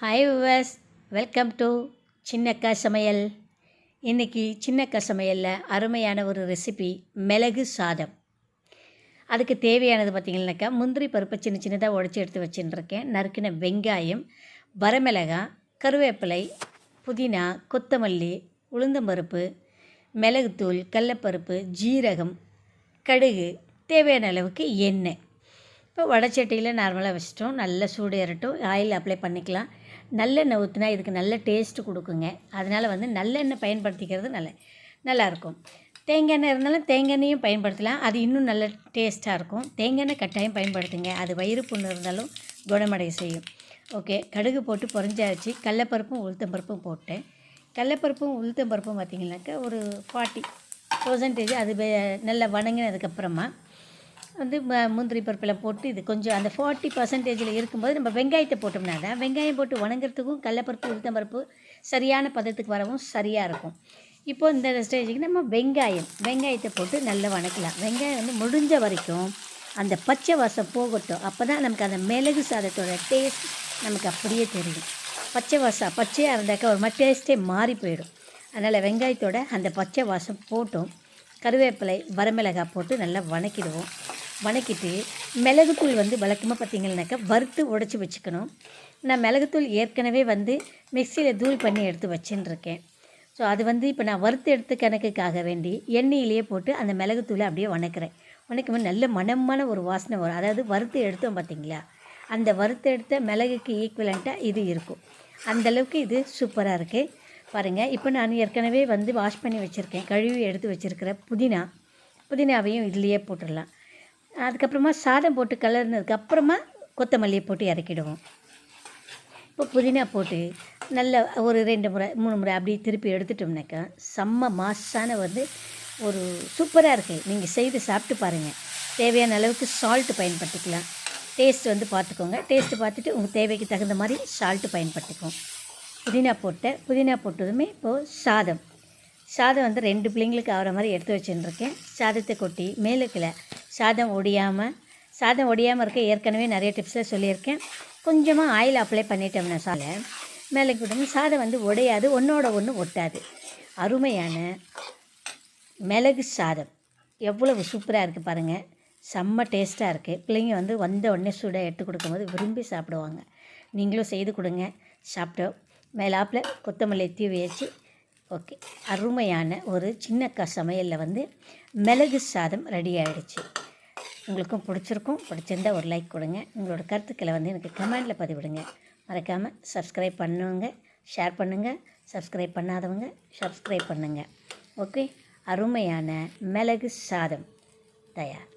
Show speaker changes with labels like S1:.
S1: Hi viewers, welcome to சின்னக்கா சமையல். இன்றைக்கி சின்னக்கா சமையலில் அருமையான ஒரு ரெசிபி மிளகு சாதம். அதுக்கு தேவையானது பார்த்திங்கனாக்கா, முந்திரி பருப்பை சின்ன சின்னதாக உடச்சி எடுத்து வச்சுட்டுருக்கேன். நறுக்கின வெங்காயம், வரமிளகாய், கருவேப்பிலை, புதினா, கொத்தமல்லி, உளுந்தம்பருப்பு, மிளகுத்தூள், கடலப்பருப்பு, ஜீரகம், கடுகு, தேவையான அளவுக்கு எண்ணெய். இப்போ வடைச்சட்டியில் நார்மலாக வச்சிட்டோம். நல்லா சூடு ஏறட்டும். ஆயில் அப்ளை பண்ணிக்கலாம். நல்லெண்ணெய் ஊற்றினா இதுக்கு நல்ல டேஸ்ட்டு கொடுக்குங்க. அதனால் நல்லெண்ணெய் பயன்படுத்திக்கிறது நல்லாயிருக்கும். தேங்காய் எண்ணெய் இருந்தாலும் தேங்காய் எண்ணெயும் பயன்படுத்தலாம். அது இன்னும் நல்ல டேஸ்ட்டாக இருக்கும். தேங்காய் எண்ணெய் கட்டாயம் பயன்படுத்துங்க. அது வயிறு புண்ணு இருந்தாலும் குணமடைய செய்யும். ஓகே, கடுகு போட்டு பொரிஞ்சாச்சு. கடலப்பருப்பும் உளுத்தம்பருப்பும் போட்டேன். கடலப்பருப்பும் உளுத்தம்பருப்பும் பார்த்திங்கனாக்கா ஒரு 40% அது நல்லா வணங்கினதுக்கப்புறமா முந்திரி பருப்பில் போட்டு இது கொஞ்சம் அந்த 40% இருக்கும்போது நம்ம வெங்காயத்தை போட்டோம்னா தான் வெங்காயம் போட்டு வணங்குறதுக்கும் கடலப்பருப்பு உளுத்தம்பருப்பு சரியான பதத்துக்கு வரவும் சரியாக இருக்கும். இப்போது இந்த ஸ்டேஜுக்கு நம்ம வெங்காயத்தை போட்டு நல்லா வணக்கலாம். வெங்காயம் முடிஞ்ச வரைக்கும் அந்த பச்சை வாசம் போகட்டும். அப்போ தான் நமக்கு அந்த மிளகு சாதத்தோட டேஸ்ட் நமக்கு அப்படியே தெரியும். பச்சையாக இருந்தாக்கா ஒரு டேஸ்ட்டே மாறி போயிடும். அதனால் வெங்காயத்தோட அந்த பச்சை வாசம் போட்டும் கருவேப்பிலை, வரமிளகாய் போட்டு நல்லா வணக்கிட்டு மிளகுத்தூள் வழக்கமாக பார்த்திங்கனாக்கா வறுத்து உடச்சி வச்சுக்கணும். நான் மிளகுத்தூள் ஏற்கனவே மிக்சியில் தூள் பண்ணி எடுத்து வச்சுருக்கேன். ஸோ அது இப்போ நான் வறுத்து எடுத்த கணக்குக்காக வேண்டி எண்ணெயிலேயே போட்டு அந்த மிளகுத்தூளை அப்படியே வணக்கும்போது நல்ல மணமான ஒரு வாசனை வரும். அதாவது வறுத்து எடுத்தோம் பார்த்திங்களா, அந்த வறுத்து எடுத்த மிளகுக்கு ஈக்குவலண்ட்டாக இது இருக்கும். அந்தளவுக்கு இது சூப்பராக இருக்குது பாருங்கள். இப்போ நான் ஏற்கனவே வாஷ் பண்ணி வச்சுருக்கேன். கழுவி எடுத்து வச்சுருக்கிற புதினாவையும் இதுலேயே போட்டுடலாம். அதுக்கப்புறமா சாதம் போட்டு கலர்னதுக்கப்புறமா கொத்தமல்லியை போட்டு இறக்கிடுவோம். இப்போ புதினா போட்டு நல்ல ஒரு 2 முறை 3 முறை அப்படி திருப்பி எடுத்துட்டோம்னாக்கா செம்ம மாசான ஒரு சூப்பராக இருக்குது. நீங்கள் செய்து சாப்பிட்டு பாருங்கள். தேவையான அளவுக்கு சால்ட்டு பயன்படுத்திக்கலாம். டேஸ்ட் பார்த்துக்கோங்க. டேஸ்ட்டு பார்த்துட்டு உங்கள் தேவைக்கு தகுந்த மாதிரி சால்ட்டு பயன்படுத்திக்கோங்க. புதினா போட்டதுமே இப்போது சாதம் 2 பிள்ளைங்களுக்கு ஆகிற மாதிரி எடுத்து வச்சுருக்கேன். சாதத்தை கொட்டி மேலுக்கில் சாதம் ஒடியாமல் இருக்க ஏற்கனவே நிறைய டிப்ஸில் சொல்லியிருக்கேன். கொஞ்சமாக ஆயில் அப்ளை பண்ணிட்டோம்னா மேலே விட்டோம்னா சாதம் உடையாது, ஒன்றோட ஒன்று ஒட்டாது. அருமையான மிளகு சாதம் எவ்வளவு சூப்பராக இருக்குது பாருங்கள். செம்ம டேஸ்ட்டாக இருக்குது. பிள்ளைங்க வந்த உடனே சூடாக எடுத்து கொடுக்கும்போது விரும்பி சாப்பிடுவாங்க. நீங்களும் செய்து கொடுங்க. சாப்பிட்டோம். மேலாப்பில் கொத்தமல்லி தூவி வச்சு ஓகே, அருமையான ஒரு சின்னக்கா சமையலில் மிளகு சாதம் ரெடி ஆகிடுச்சு. உங்களுக்கும் பிடிச்சிருந்தால் ஒரு லைக் கொடுங்க. உங்களோட கருத்துக்களை எனக்கு கமெண்டில் பதிவிடுங்க. மறக்காமல் சப்ஸ்கிரைப் பண்ணுங்க, ஷேர் பண்ணுங்கள். சப்ஸ்கிரைப் பண்ணாதவங்க சப்ஸ்கிரைப் பண்ணுங்கள். ஓகே, அருமையான மிளகு சாதம் தயார்.